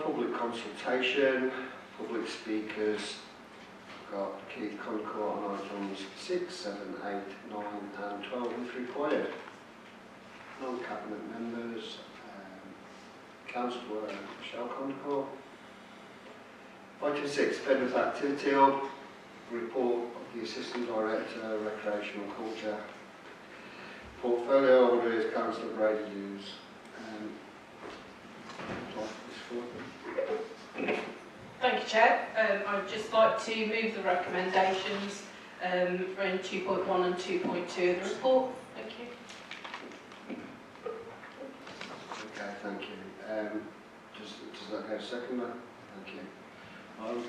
public consultation, public speakers. We've got Keith Concourt on items 6, 7, 8, 9 and 12 if required. Non-cabinet members, Councillor Michelle Concourt. Item 6, Bedworth Activity Hub, report of the Assistant Director, Recreation and Culture. Portfolio holder is Councillor Brady Hughes. Thank you, Chair. I'd just like to move the recommendations for in 2.1 and 2.2 of the report. Thank you. Okay, thank you. Does that go second, then? Thank you. I'll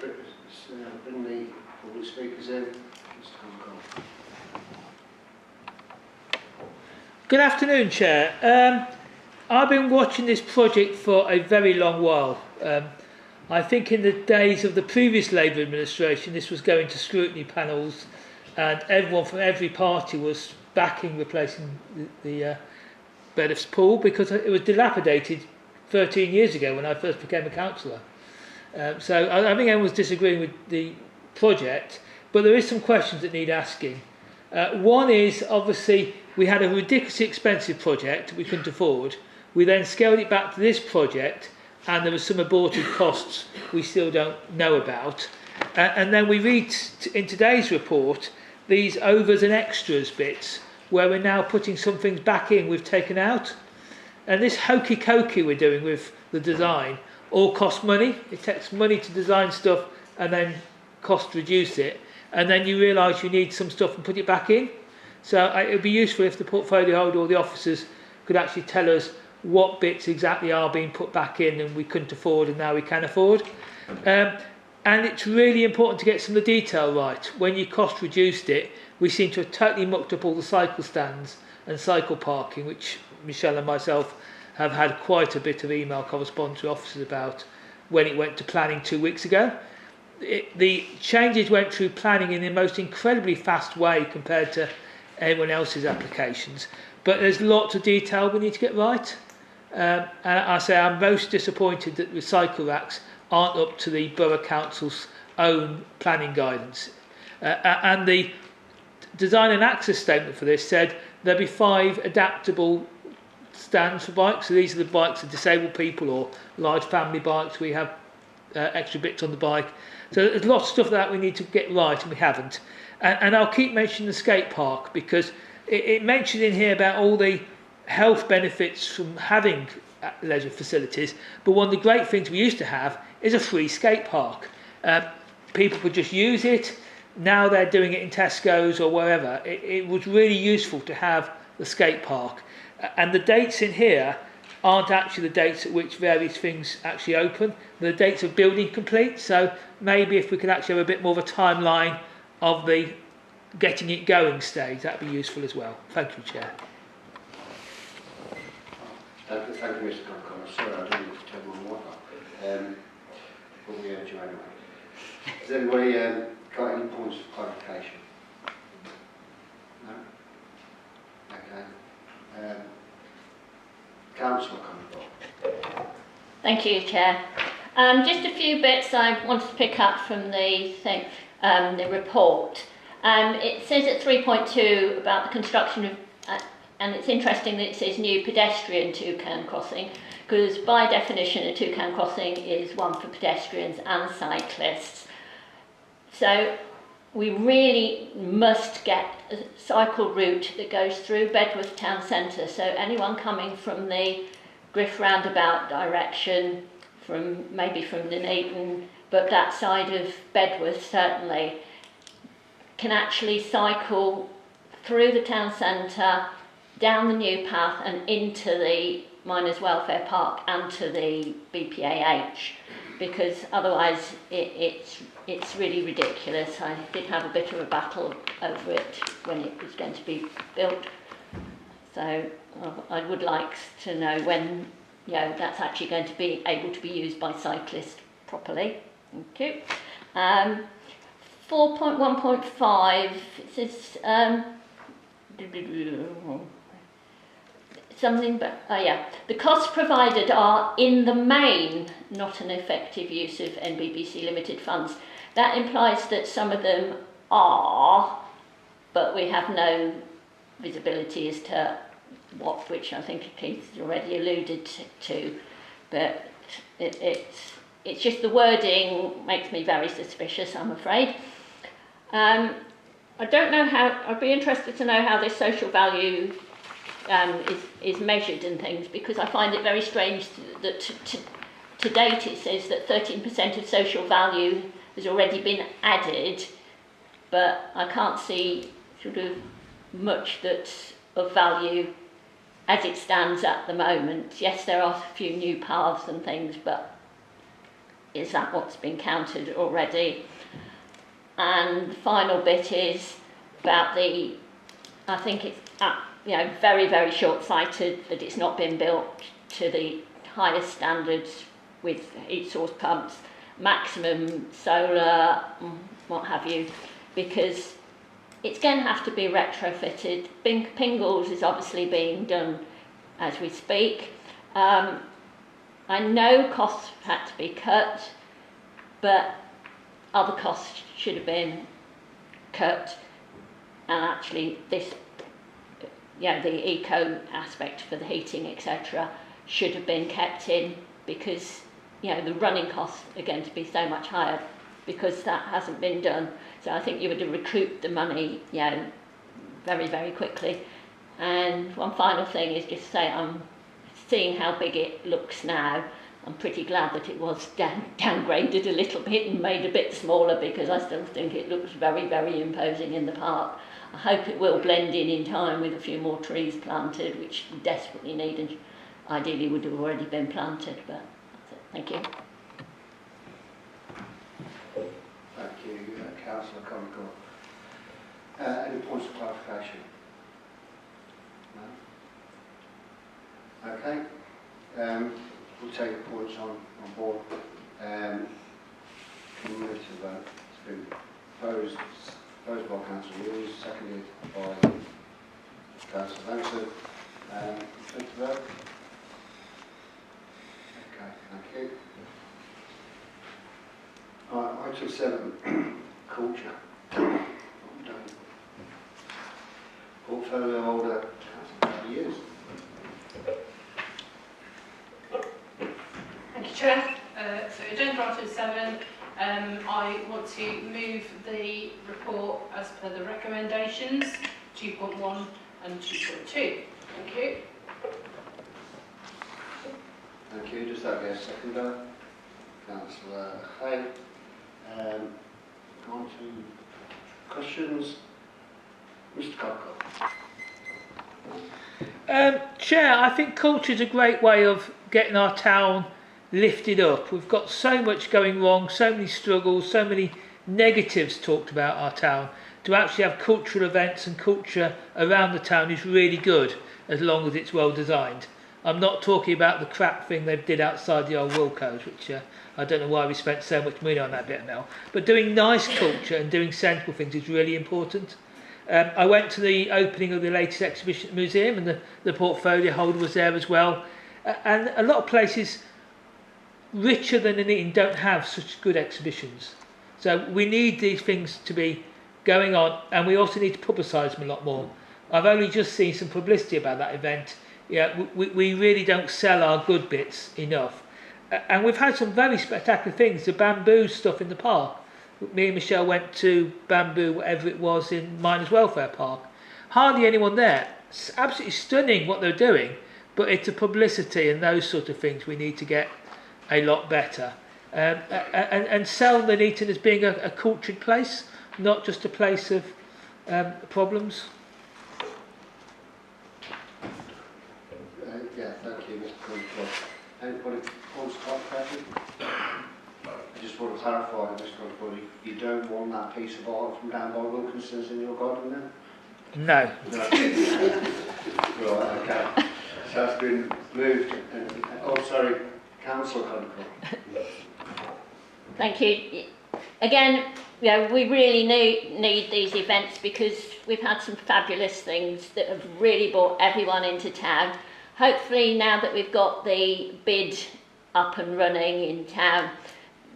bring the public speakers in. Mr. Concourt. Good afternoon, Chair. I've been watching this project for a very long while. I think in the days of the previous Labour administration this was going to scrutiny panels and everyone from every party was backing replacing the Bedworth's pool because it was dilapidated 13 years ago when I first became a councillor. So I think everyone was disagreeing with the project, but there is some questions that need asking. One is, obviously, we had a ridiculously expensive project we couldn't afford. We then scaled it back to this project, and there were some aborted costs we still don't know about. And then we read in today's report these overs and extras bits, where we're now putting some things back in we've taken out. And this hokey-cokey we're doing with the design all costs money. It takes money to design stuff and then cost reduce it. And then you realise you need some stuff and put it back in. So it would be useful if the portfolio holder or the officers could actually tell us what bits exactly are being put back in and we couldn't afford and now we can afford. And it's really important to get some of the detail right. When you cost reduced it, we seem to have totally mucked up all the cycle stands and cycle parking, which Michelle and myself have had quite a bit of email correspondence with officers about when it went to planning 2 weeks ago. The changes went through planning in the most incredibly fast way compared to everyone else's applications. But there's lots of detail we need to get right. And I say I'm most disappointed that the cycle racks aren't up to the Borough Council's own planning guidance. And the design and access statement for this said there'll be 5 adaptable stands for bikes. So these are the bikes of disabled people or large family bikes. We have extra bits on the bike. So there's lots of stuff that we need to get right and we haven't. And I'll keep mentioning the skate park because it mentioned in here about all the health benefits from having leisure facilities, but one of the great things we used to have is a free skate park. People could just use it. Now they're doing it in Tesco's or wherever. It was really useful to have the skate park. And the dates in here aren't actually the dates at which various things actually open. They're the dates of building complete. So maybe if we could actually have a bit more of a timeline of the getting it going stage, that'd be useful as well. Thank you, Chair. Thank you, Mr. Concourt. Sorry, I didn't need to tell my water. But we urge you anyway. Has anybody got any points of clarification? No? Okay. Councillor Concourt. Thank you, Chair. Just a few bits I wanted to pick up from the report. It says at 3.2 about the construction of, and it's interesting that it says new pedestrian toucan crossing, because by definition a toucan crossing is one for pedestrians and cyclists. So we really must get a cycle route that goes through Bedworth town centre, so anyone coming from the Griff roundabout direction, maybe from Nuneaton, but that side of Bedworth certainly, can actually cycle through the town centre, down the new path and into the Miners Welfare Park and to the BPAH, because otherwise it's really ridiculous. I did have a bit of a battle over it when it was going to be built, so I would like to know when that's actually going to be able to be used by cyclists properly. Thank you. 4.1.5 it says something, but the costs provided are in the main not an effective use of NBBC limited funds. That implies that some of them are, but we have no visibility as to what, which I think Keith has already alluded to. But it's just the wording makes me very suspicious, I'm afraid. I don't know how, I'd be interested to know how this social value is measured and things, because I find it very strange that to date it says that 13% of social value has already been added, but I can't see sort of much that's of value as it stands at the moment. Yes, there are a few new paths and things, but is that what's been counted already? And the final bit is about the, I think it's very, very short-sighted that it's not been built to the highest standards with heat source pumps, maximum solar, what have you, because it's going to have to be retrofitted. Pingles is obviously being done as we speak. I know costs had to be cut, but other costs should have been cut, and actually this, the eco aspect for the heating, etc., should have been kept in, because the running costs are going to be so much higher because that hasn't been done. So I think you would have recouped the money, very, very quickly. And one final thing is just to say, I'm seeing how big it looks now. I'm pretty glad that it was downgraded a little bit and made a bit smaller, because I still think it looks very, very imposing in the park. I hope it will blend in time with a few more trees planted, which we desperately need and ideally would have already been planted, but that's it. Thank you. Thank you, Councillor Conacher. Any points of clarification? No? Okay. We'll take the points on board. Can we move to the vote? It's been proposed by Councillor Hughes, seconded by Councillor Benson. Take the vote. Okay, thank you. Item 7, culture. Portfolio holder, Councillor Hughes. Thank you, Chair. So agenda item 7, I want to move the report as per the recommendations, 2.1 and 2.2. Thank you. Thank you. Does that get a seconder? Councillor Hay. On to questions. Mr. Conacher. Chair, I think culture is a great way of getting our town lifted up. We've got so much going wrong, so many struggles, so many negatives talked about our town. To actually have cultural events and culture around the town is really good, as long as it's well designed. I'm not talking about the crap thing they did outside the old Wilco's, which I don't know why we spent so much money on that bit now. But doing nice culture and doing sensible things is really important. I went to the opening of the latest exhibition at the museum, and the portfolio holder was there as well. And a lot of places richer than Nuneaton don't have such good exhibitions. So we need these things to be going on, and we also need to publicise them a lot more. I've only just seen some publicity about that event. We really don't sell our good bits enough. And we've had some very spectacular things. The bamboo stuff in the park. Me and Michelle went to Bamboo, whatever it was, in Miners' Welfare Park. Hardly anyone there. It's absolutely stunning what they're doing, but it's the publicity and those sort of things we need to get a lot better. And sell Nuneaton as being a cultured place, not just a place of problems. Thank you, Mr. Conacher. Anybody wants to clarify? I just want to clarify, Mr. Conacher, you don't want that piece of art from down by Wilkinson's in your garden then? No. Right, okay. So that's been moved. Councillor Conacher. Thank you. Again, we really need these events, because we've had some fabulous things that have really brought everyone into town. hopefully now that we've got the bid up and running in town,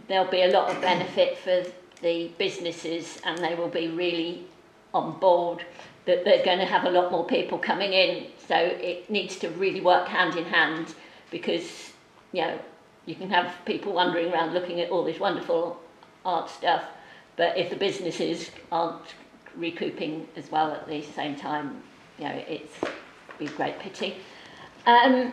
there'll be a lot of benefit for the businesses, and they will be really on board that they're going to have a lot more people coming in. So it needs to really work hand in hand, because you can have people wandering around looking at all this wonderful art stuff, but if the businesses aren't recouping as well at the same time, it's be a great pity. On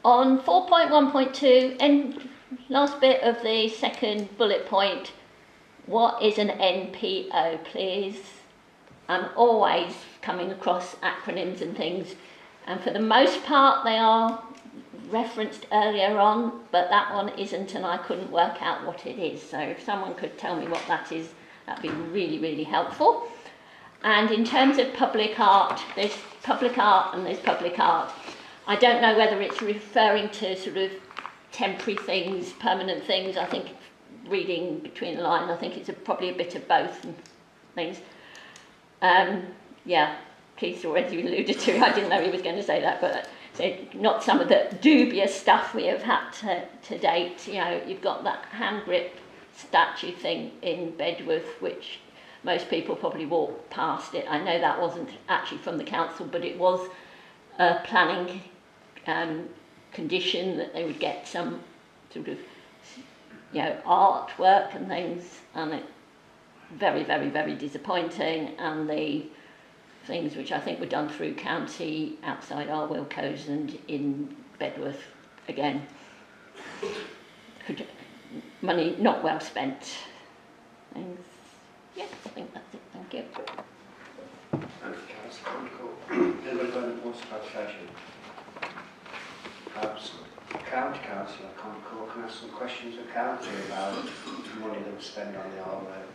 4.1.2, and last bit of the second bullet point, what is an NPO, please? I'm always coming across acronyms and things, and for the most part they are referenced earlier on, but that one isn't, and I couldn't work out what it is. So if someone could tell me what that is, that'd be really, really helpful. And in terms of public art, there's public art and there's public art. I don't know whether it's referring to sort of temporary things, permanent things. I think, reading between the lines, I think it's probably a bit of both and things. Keith already alluded to, I didn't know he was going to say that, but so not some of the dubious stuff we have had to date. You've got that hand grip statue thing in Bedworth, which most people probably walk past it. I know that wasn't actually from the council, but it was a planning condition that they would get some sort of artwork and things, and it very, very, very disappointing. And the things which I think were done through county outside our Wilco's and in Bedworth, again, money not well spent. Things. Yes, I think that's it. Thank you. Thank you, Councillor. Anybody got any more clarification? Perhaps County Councillor Concord can ask some questions of County about the money that was spent on the artwork.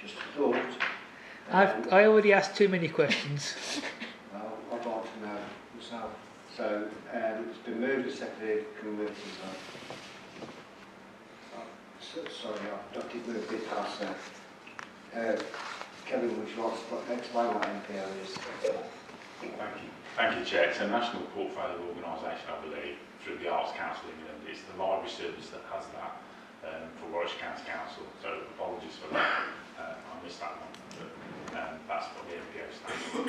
Just a thought. I already asked too many questions. Well, I'd like to know myself. So it's been moved and seconded. Can we move things on? Sorry, I did move a bit past there. Kevin, would you like to explain what NPO is? Thank you, Chair. It's a national portfolio organisation, I believe, through the Arts Council of England. It's the library service that has that for Warwickshire County Council. So apologies for that. I missed that one. But that's what the NPO stands for.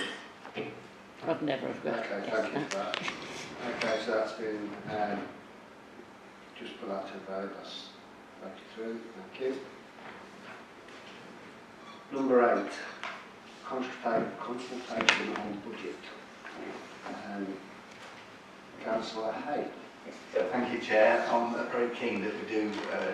I've never have got. Okay, thank you for that. Okay, so that's been just put that to vote. That's voted through. Thank you. Number 8, consultation on budget. Councillor Hay. Thank you, Chair. I'm very keen that we do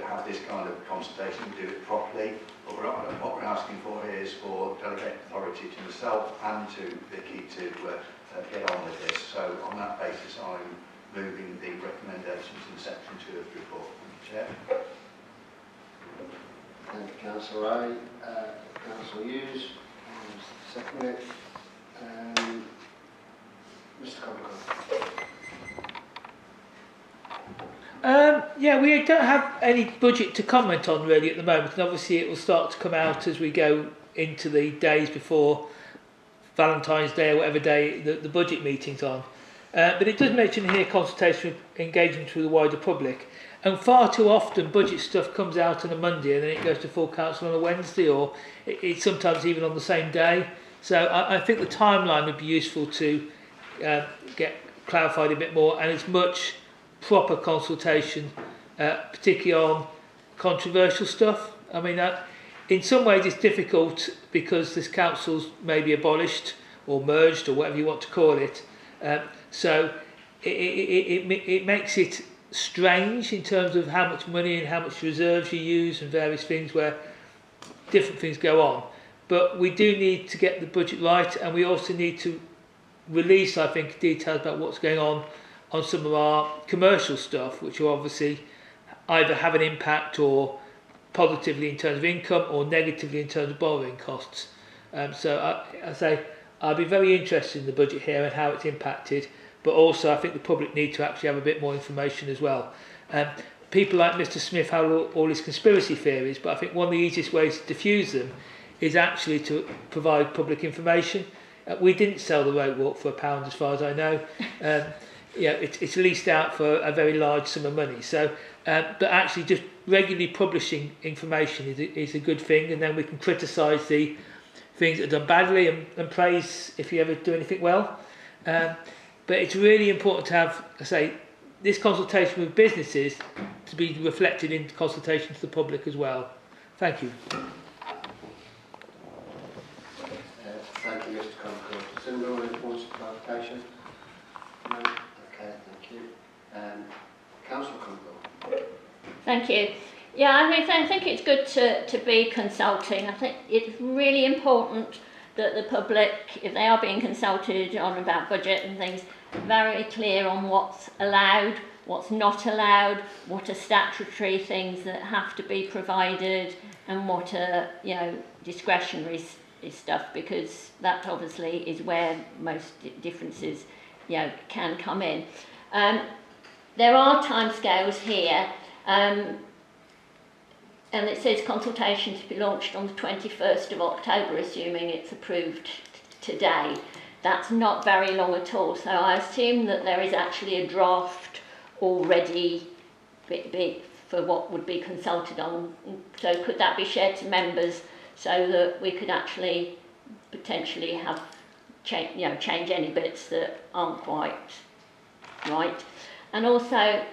have this kind of consultation, do it properly. But what we're asking for here is for delegate authority to myself and to Vicky to get on with this. So on that basis, I'm moving the recommendations in section 2 of the report. Thank you, Chair. Thank you, Councillor A. Councillor Hughes, second it. Mr. Concord. We don't have any budget to comment on really at the moment, and obviously it will start to come out as we go into the days before Valentine's Day or whatever day the budget meeting's on. But it does mention here consultation engagement with the wider public, and far too often budget stuff comes out on a Monday and then it goes to full council on a Wednesday, or it's sometimes even on the same day. So I think the timeline would be useful to get clarified a bit more, and as much proper consultation, particularly on controversial stuff. I mean, in some ways it's difficult because this council's maybe abolished or merged or whatever you want to call it. So it makes it strange in terms of how much money and how much reserves you use and various things where different things go on. But we do need to get the budget right, and we also need to release, I think, details about what's going on some of our commercial stuff, which will obviously either have an impact or positively in terms of income or negatively in terms of borrowing costs. So I say I'd be very interested in the budget here and how it's impacted, but also I think the public need to actually have a bit more information as well. People like Mr. Smith have all his conspiracy theories, but I think one of the easiest ways to diffuse them is actually to provide public information. We didn't sell the rope walk for £1 as far as I know. It's leased out for a very large sum of money. So, but actually just regularly publishing information is a good thing, and then we can criticise the things that are done badly and praise if you ever do anything well. But it's really important to have, this consultation with businesses to be reflected in consultation to the public as well. Thank you. Thank you, Mr. Concord. Does anyone want some clarification? No? Okay, thank you. Councillor Concord. Thank you. Yeah, I think it's good to be consulting. I think it's really important that the public, if they are being consulted on about budget and things, very clear on what's allowed, what's not allowed, what are statutory things that have to be provided, and what are, discretionary stuff, because that obviously is where most differences, can come in. There are timescales here, and it says consultation to be launched on the 21st of October, assuming it's approved today. That's not very long at all, so I assume that there is actually a draft already for what would be consulted on. So could that be shared to members so that we could actually potentially have change any bits that aren't quite right? And also,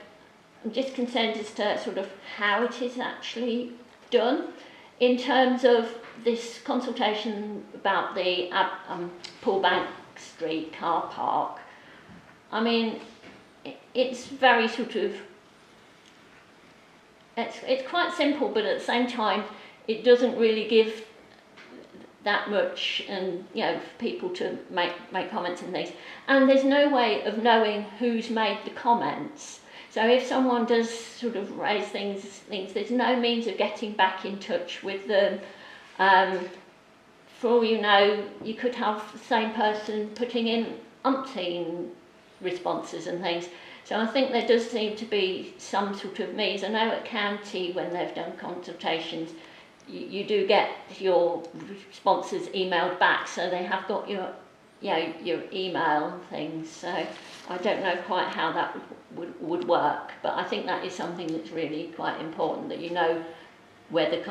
I'm just concerned as to sort of how it is actually done in terms of this consultation about the Paul Bank Street car park. I mean, it's very sort of, it's quite simple, but at the same time, it doesn't really give that much, and for people to make comments and things. And there's no way of knowing who's made the comments. So if someone does sort of raise things, there's no means of getting back in touch with them. For all you know, you could have the same person putting in umpteen responses and things. So I think there does seem to be some sort of means. I know at county, when they've done consultations, you do get your responses emailed back, so they have got your email and things. So I don't know quite how that would work, but I think that is something that's really quite important, that you know where the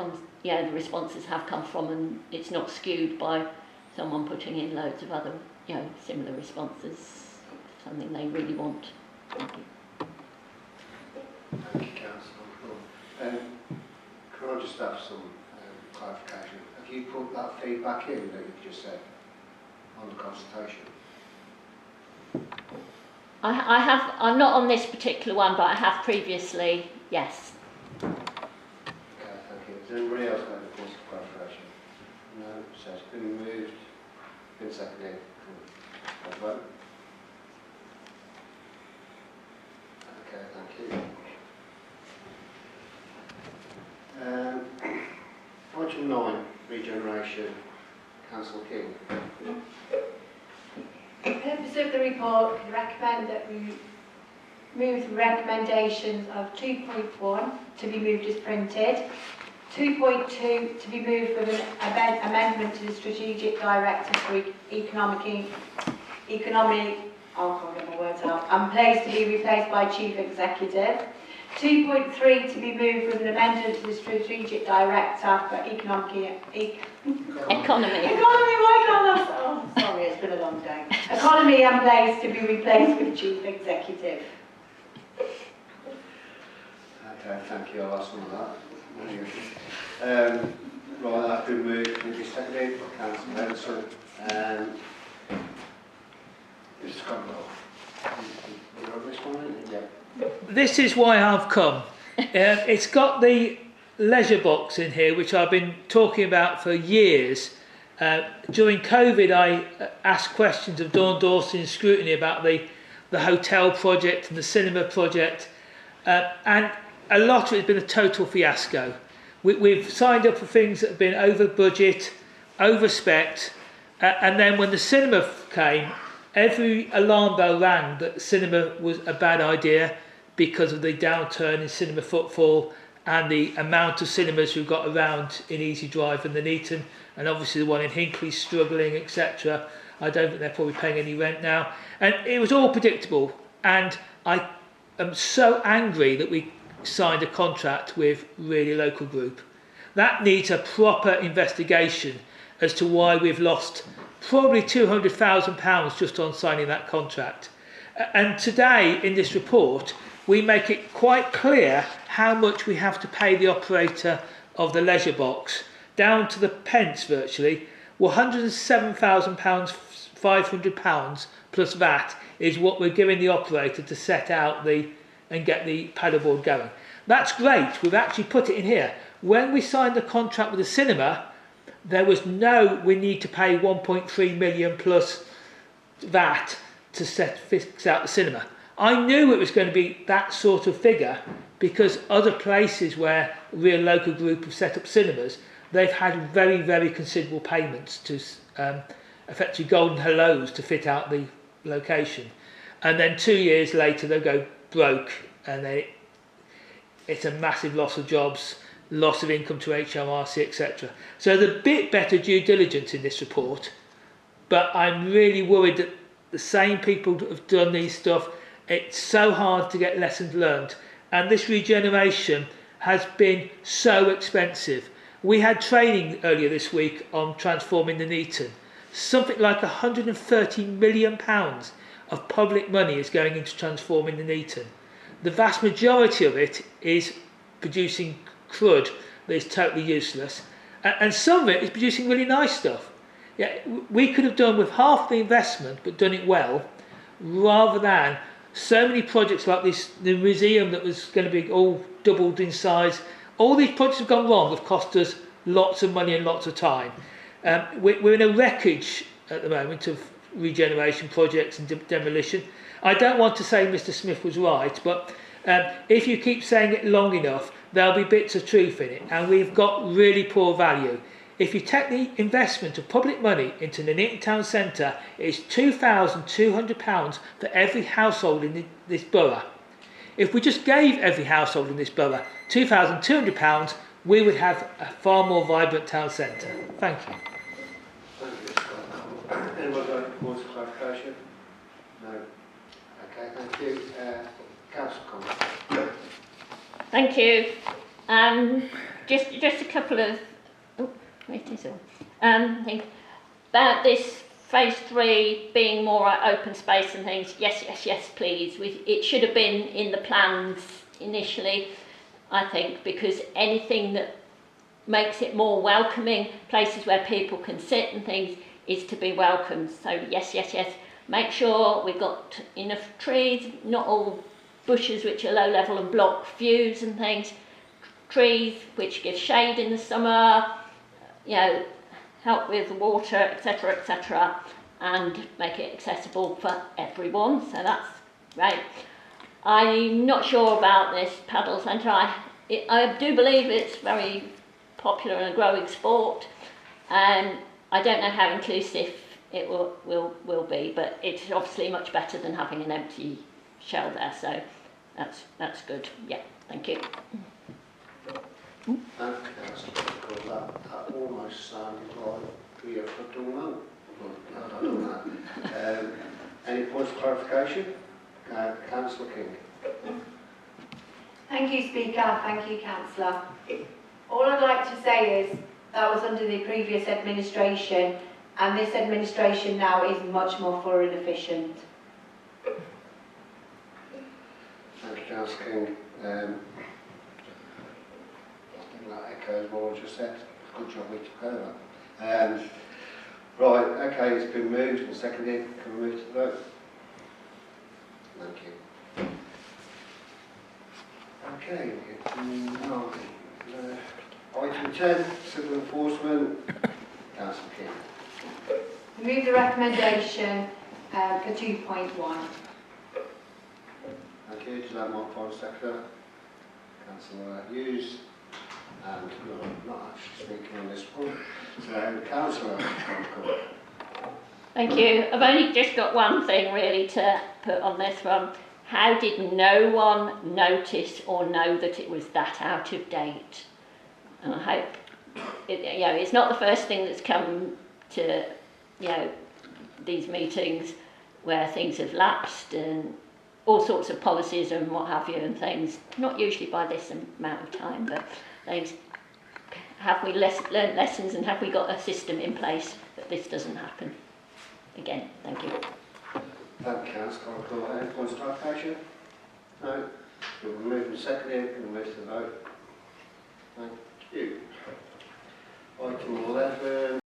responses have come from, and it's not skewed by someone putting in loads of other similar responses, something they really want. Thank you. Thank you, Councillor. Can I just have some clarification? Have you put that feedback in that you've just said on the consultation? I have. I'm not on this particular one, but I have previously. Yes. Okay, thank you. Does anybody else have a point of clarification? No. So it's been moved, been seconded. Vote. Okay, thank you. Item 9, regeneration. Councillor King. The purpose of the report can recommend that we move the recommendations of 2.1 to be moved as printed, 2.2 to be moved with an amendment to the strategic directive for economic, I'll get my words out, and place to be replaced by chief executive. 2.3 to be moved with an amendment to the strategic director for economy. Why can't I? Oh, sorry, it's been a long day. Economy and place to be replaced with chief executive. Okay, thank you. I'll ask some of that. Right, that's been moved. Can be seconded by Councillor Benson. Mr. Conwell. You're on this one, isn't it? Yeah. This is why I've come. It's got the leisure box in here, which I've been talking about for years. During COVID, I asked questions of Dawn Dawson in scrutiny about the hotel project and the cinema project, and a lot of it has been a total fiasco. We've signed up for things that have been over budget, over spec, and then when the cinema came, every alarm bell rang that cinema was a bad idea because of the downturn in cinema footfall and the amount of cinemas we've got around in Easy Drive and Nuneaton, and obviously the one in Hinckley struggling, etc. I don't think they're probably paying any rent now. And it was all predictable. And I am so angry that we signed a contract with Really Local Group. That needs a proper investigation as to why we've lost probably £200,000 just on signing that contract. And today in this report, we make it quite clear how much we have to pay the operator of the leisure box, down to the pence virtually. £107,000, £500 plus VAT is what we're giving the operator to set out and get the paddleboard going. That's great, we've actually put it in here. When we signed the contract with the cinema, there was no, we need to pay 1.3 million plus VAT to fix out the cinema. I knew it was going to be that sort of figure because other places where Real Local Group have set up cinemas, they've had very, very considerable payments to effectively golden hellos to fit out the location. And then 2 years later, they'll go broke and it's a massive loss of jobs, loss of income to HMRC, etc. So there's a bit better due diligence in this report, but I'm really worried that the same people that have done these stuff, it's so hard to get lessons learned. And this regeneration has been so expensive. We had training earlier this week on transforming Nuneaton. Something like £130 million of public money is going into transforming Nuneaton. The vast majority of it is producing crud that is totally useless. And some of it is producing really nice stuff. Yeah, we could have done with half the investment but done it well, rather than so many projects like this, the museum that was going to be all doubled in size. All these projects have gone wrong, have cost us lots of money and lots of time. We're in a wreckage at the moment of regeneration projects and demolition. I don't want to say Mr. Smith was right, but if you keep saying it long enough, there'll be bits of truth in it, and we've got really poor value. If you take the investment of public money into the Nuneaton town centre, it's £2,200 for every household in this borough. If we just gave every household in this borough £2,200, we would have a far more vibrant town centre. Thank you. Thank you, Scott. Anyone like more clarification? No. Okay, thank you. Council comment. Thank you. Just a couple of things about this phase 3 being more open space and things. Yes, please. It should have been in the plans initially, I think, because anything that makes it more welcoming, places where people can sit and things, is to be welcomed. So yes. Make sure we've got enough trees, not all bushes which are low level and block views and things. Trees which give shade in the summer, help with water, etc., and make it accessible for everyone. So that's right. I'm not sure about this paddle centre. I do believe it's very popular and a growing sport. I don't know how inclusive it will be, but it's obviously much better than having an empty shell there. So that's good. Yeah, thank you. Thank you, Councillor. That almost sounded like we have done well. But I don't know. Any points of clarification? Councillor King. Thank you, Speaker. Thank you, Councillor. All I'd like to say is that was under the previous administration, and this administration now is much more thorough and efficient. Thank you, Councillor King. That echoes what I just said. Good job we took over. Right, okay, it's been moved and seconded. Can we move to the vote? Thank you. Okay, item 10, civil enforcement. Councillor King. Move the recommendation for 2.1. Thank you. Does that mark for sector? Councillor Hughes. And not actually speaking on this one. So, Councillor. Thank you. I've only just got one thing really to put on this one. How did no one notice or know that it was that out of date? And I hope, it's not the first thing that's come to, these meetings where things have lapsed and all sorts of policies and what have you and things, not usually by this amount of time, but things, have we learnt lessons and have we got a system in place that this doesn't happen again? Thank you. Thank you, Councillor. Any consultation? No. We'll move and second it and move to the vote. Thank you. Item 11.